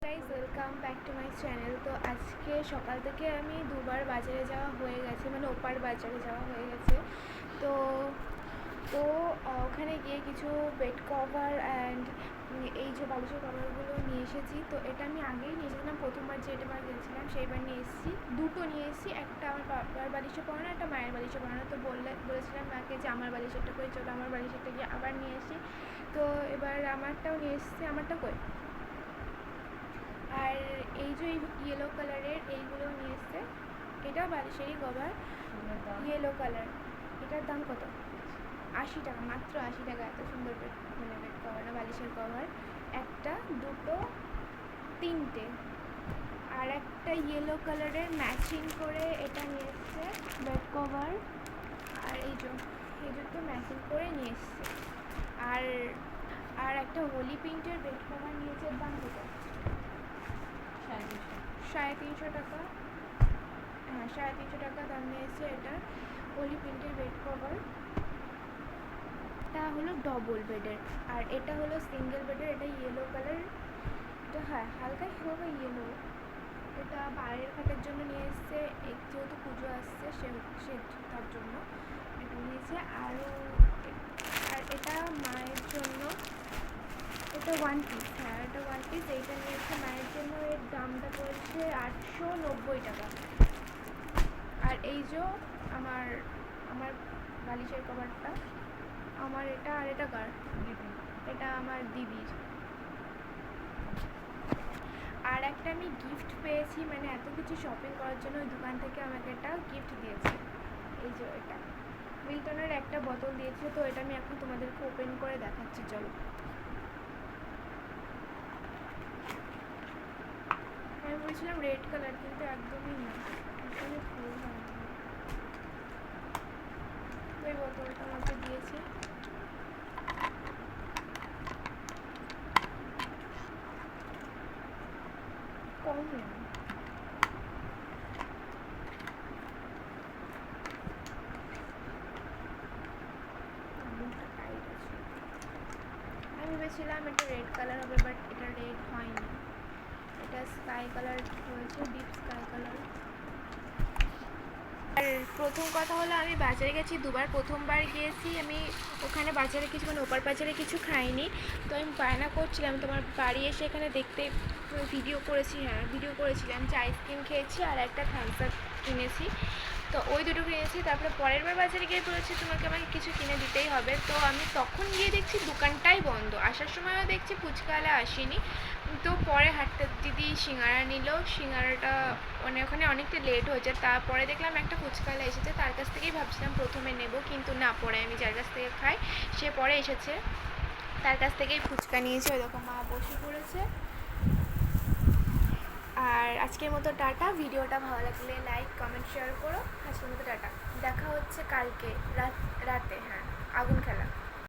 Guys, welcome back to my channel. তো আজকে সকাল থেকে আমি দুবার বাজারে যাওয়া হয়ে গেছে, মানে ওপার বাজারে যাওয়া হয়ে গেছে। তো তো ওখানে গিয়ে কিছু বেড কভার অ্যান্ড এই যে বালিশের কভারগুলো নিয়ে এসেছি। তো এটা আমি আগেই নিয়ে এসেছিলাম, প্রথমবার যেটাবার গেছিলাম সেইবার নিয়ে এসেছি। দুটো নিয়ে এসেছি, একটা আমার বাবার বালিশে পড়ানো, একটা মায়ের বালিশে পড়ানো। তো বলেছিলাম মাকে যে আমার বালিশেরটা করে চলো, আমার বালিশেরটা গিয়ে আবার নিয়ে এসেছি। তো এবার আমারটাও নিয়ে এসেছি, আমারটা কই। আর এই যে ইয়েলো কালারের এইগুলো নিয়ে এসছে, এটা বালিশেরই কভার, ইয়েলো কালার। এটার দাম কত? 80 টাকা, মাত্র 80 টাকা। এত সুন্দর বেড কভার না, বালিশের কভার। একটা, দুটো, তিনটে। আর একটা ইয়েলো কালারের ম্যাচিং করে এটা নিয়ে এসছে বেড কভার। আর এই দুটো ম্যাচিং করে নিয়ে এসছে। আর আর একটা হোলি প্রিন্টের বেড কভার নিয়েছে, দাম কত? 350 টাকা। হ্যাঁ, 350 টাকা দাম নিয়েছে এটা। হোলি প্রিন্টের বেড কভার। এটা হলো ডবল বেডের, আর এটা হলো সিঙ্গেল বেডের। এটা ইয়েলো কালার, এটা হ্যাঁ হালকা হালকা ইয়েলো। এটা বাইরের খাটের জন্য নিয়ে এসছে, যেহেতু পুজো আসছে সে তার জন্য এটা নিয়েছে। আর এটা মায়ের জন্য, এটা ওয়ান পিস। হ্যাঁ, এটা ওয়ান পিস। এইটা নিয়েছে মায়ের জন্য। এর দামটা পড়েছে 890 টাকা। আর এই যে আমার আমার বালিশের কভারটা, আমার এটা। আর এটা কার? এটা আমার দিদির। আর একটা আমি গিফট পেয়েছি, মানে এত কিছু শপিং করার জন্য ওই দোকান থেকে আমাকে একটা গিফট দিয়েছে। এই যে এটা মিল্টনের একটা বোতল দিয়েছে। তো এটা আমি এখন তোমাদেরকে ওপেন করে দেখাচ্ছি, চলো। আমি বলছিলাম রেড কালার, কিন্তু একদমই না, একদমই ফুল হয় না। ওই বোতলটা আমাকে দিয়েছে। কম নেই, টাইট আছে। আমি ভেবেছিলাম এটা রেড কালার হবে, বাট এটা রেড হয়নি, এটা স্কাই কালার হয়েছে, ডিপ স্কাই কালার। আর প্রথম কথা হলো, আমি বাজারে গেছি দুবার। প্রথমবার গিয়েছি আমি ওখানে বাজারে কিছু, মানে ওপার বাজারে কিছু খাইনি। তো আমি বায়না করছিলাম তোমার বাড়ি এসে এখানে দেখতে, ভিডিও করেছিলাম যে আইসক্রিম খেয়েছি আর একটা থামস আপ কিনেছি। তো ওই দুটো কিনেছি। তারপরে পরের বার বাজারে গিয়ে বলেছি তোমাকে আমাকে কিছু কিনে দিতেই হবে। তো আমি তখন গিয়ে দেখছি দোকানটাই বন্ধ। আসার সময়ও দেখছি ফুচকাওয়ালা আসেনি। তো পরে হাটটা দিদি সিঙ্গারা নিল। সিঙ্গারাটা মানে ওখানে অনেকটা লেট হয়েছে। তারপরে দেখলাম একটা ফুচকাওয়ালা এসেছে, তার কাছ থেকেই ভাবছিলাম প্রথমে নেব, কিন্তু না, পরে আমি যার কাছ থেকে খাই সে পরে এসেছে, তার কাছ থেকেই ফুচকা নিয়েছি। ওই রকম মা বসে পড়েছে। আর আজকের মতো টাটা। ভিডিওটা ভালো লাগলে লাইক কমেন্ট শেয়ার করো। আজকের মতো টাটা, দেখা হচ্ছে কালকে রাতে। হ্যাঁ, আগুন খেলা।